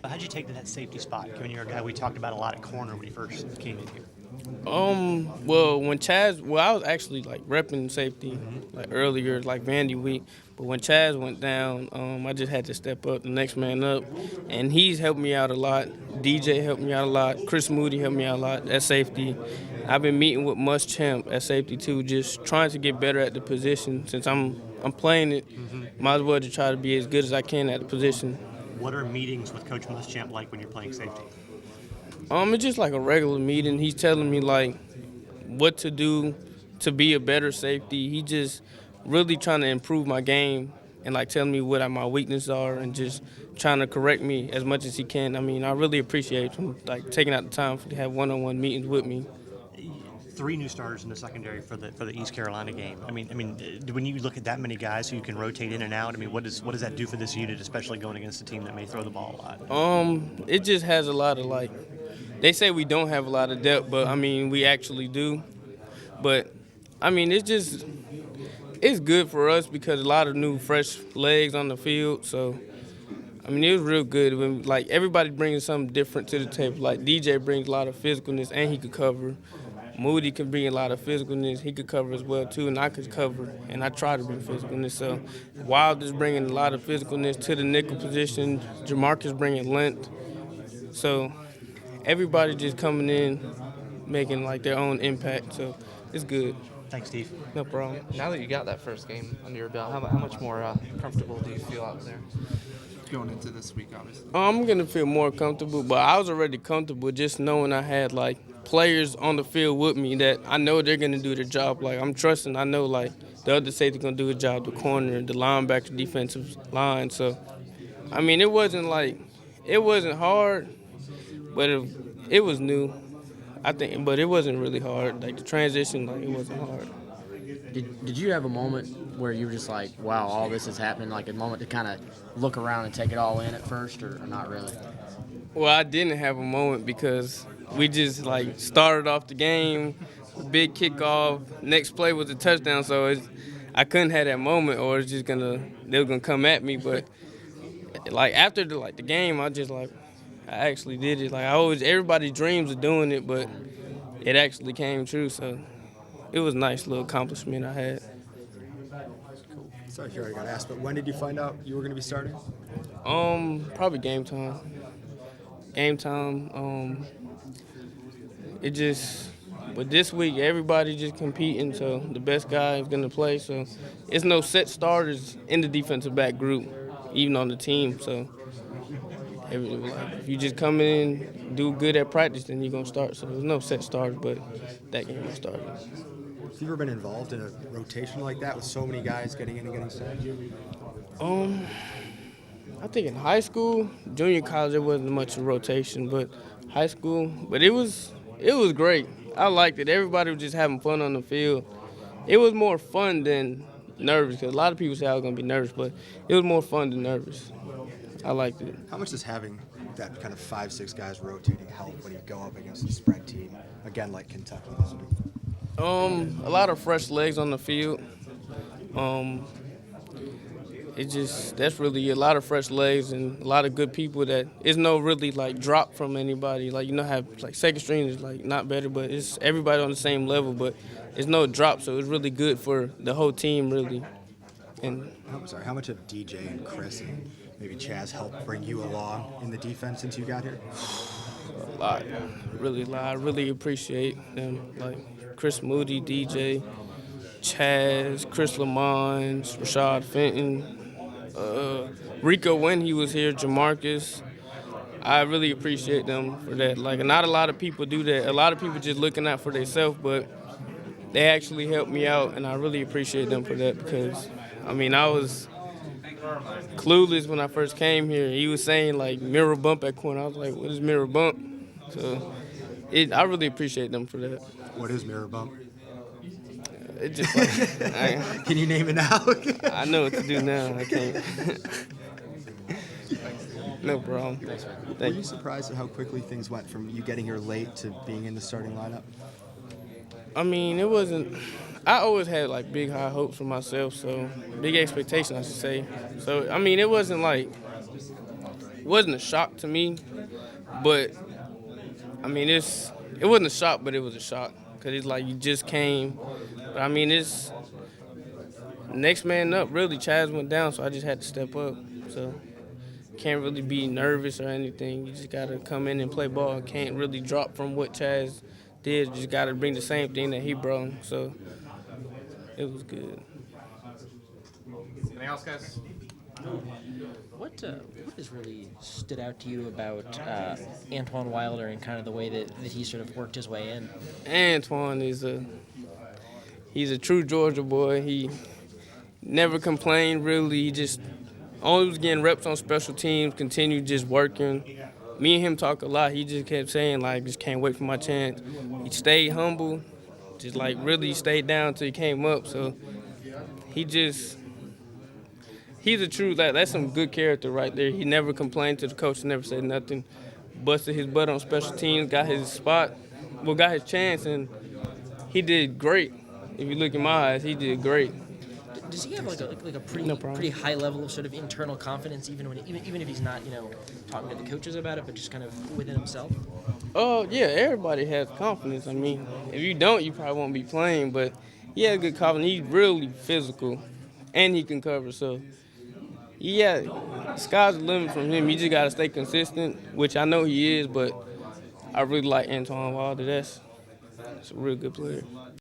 how'd you take to that safety spot, given you're a guy we talked about a lot at corner when you first came in here? I was actually like repping safety like earlier, like Vandy week. But when Chaz went down, I just had to step up, the next man up, and he's helped me out a lot. DJ helped me out a lot. Chris Moody helped me out a lot at safety. I've been meeting with Muschamp at safety too, just trying to get better at the position. Since I'm playing it, might as well just try to be as good as I can at the position. What are meetings with Coach Muschamp like when you're playing safety? It's just like a regular meeting. He's telling me like what to do to be a better safety. He just really trying to improve my game and like telling me what my weaknesses are and just trying to correct me as much as he can. I mean, I really appreciate him like taking out the time to have one-on-one meetings with me. Three new starters in the secondary for the East Carolina game. I mean, when you look at that many guys who you can rotate in and out, I mean, what does that do for this unit, especially going against a team that may throw the ball a lot? It just has a lot of like, they say we don't have a lot of depth, but I mean we actually do. But I mean it's good for us because a lot of new fresh legs on the field. So I mean it was real good when like everybody brings something different to the table. Like DJ brings a lot of physicalness and he could cover. Moody can bring a lot of physicalness. He could cover as well too, and I could cover. And I try to bring physicalness. So Wilder's bringing a lot of physicalness to the nickel position. Jamarcus bringing length. So everybody just coming in, making like their own impact. So it's good. Thanks, Steve. No problem. Now that you got that first game under your belt, how much more comfortable do you feel out there? Going into this week, obviously. I'm gonna feel more comfortable, but I was already comfortable just knowing I had like players on the field with me that I know they're gonna do their job. Like I'm trusting. I know like the other safety gonna do a job, the corner, the linebacker, defensive line. So I mean, it wasn't hard, but it was new. I think, but it wasn't really hard. Like the transition, like it wasn't hard. Did you have a moment where you were just like, wow, all this is happening, like a moment to kind of look around and take it all in at first, or not really? Well, I didn't have a moment because we just like started off the game, big kickoff, next play was a touchdown, so I couldn't have that moment or it's just they were gonna come at me. But like after the game, I actually did it. Like everybody dreams of doing it, but it actually came true. So it was a nice little accomplishment I had. Sorry if you already got asked, but when did you find out you were going to be starting? Probably game time. Game time. But this week everybody just competing, so the best guy is gonna play. So it's no set starters in the defensive back group, even on the team. So if you just come in, do good at practice, then you're gonna start. So there's no set starters, but that game I started. Have you ever been involved in a rotation like that with so many guys getting in and getting set? I think in high school, junior college, there wasn't much of rotation, but high school, but it was great. I liked it. Everybody was just having fun on the field. It was more fun than nervous, because a lot of people say I was going to be nervous, but it was more fun than nervous. I liked it. How much does having that kind of 5-6 guys rotating help when you go up against a spread team, again, like Kentucky this week? A lot of fresh legs on the field. That's really a lot of fresh legs and a lot of good people that it's no really like drop from anybody. Like, have like second string is like not better, but it's everybody on the same level, but it's no drop, so it's really good for the whole team really. And I'm sorry, how much have DJ and Chris and maybe Chaz helped bring you along in the defense since you got here? A lot, really a lot. I really appreciate them, like Chris Moody, DJ, Chaz, Chris Lamont, Rashad Fenton, Rico when he was here, Jamarcus. I really appreciate them for that. Like, not a lot of people do that. A lot of people just looking out for themselves, but they actually helped me out, and I really appreciate them for that because, I mean, I was clueless when I first came here. He was saying, like, mirror bump at corner. I was like, what is mirror bump? So I really appreciate them for that. What is mirror bump? It just like, Can you name it now? I know what to do now. I can't. No problem. Were you surprised at how quickly things went from you getting here late to being in the starting lineup? I mean, it wasn't. I always had like big high hopes for myself, so big expectations, I should say. So I mean, it wasn't like wasn't a shock to me, but I mean it wasn't a shock, but it was a shock because it's like you just came. But I mean it's next man up. Really, Chaz went down, so I just had to step up. So can't really be nervous or anything. You just gotta come in and play ball. Can't really drop from what Chaz did. Just gotta bring the same thing that he brought. So it was good. Anything else, guys? What has really stood out to you about Antoine Wilder and kind of the way that he sort of worked his way in? Antoine he's a true Georgia boy. He never complained really. He just always was getting reps on special teams, continued just working. Me and him talk a lot. He just kept saying, like, just can't wait for my chance. He stayed humble, just, like, really stayed down until he came up. So he's a true, that's some good character right there. He never complained to the coach, never said nothing. Busted his butt on special teams, got his spot, got his chance, and he did great. If you look in my eyes, he did great. Does he have like a pretty high level of sort of internal confidence, even if he's not talking to the coaches about it, but just kind of within himself? Oh yeah, everybody has confidence. I mean, if you don't, you probably won't be playing. But he has good confidence. He's really physical, and he can cover. So yeah, sky's the limit from him. You just gotta stay consistent, which I know he is. But I really like Antoine Wilder. That's a real good player.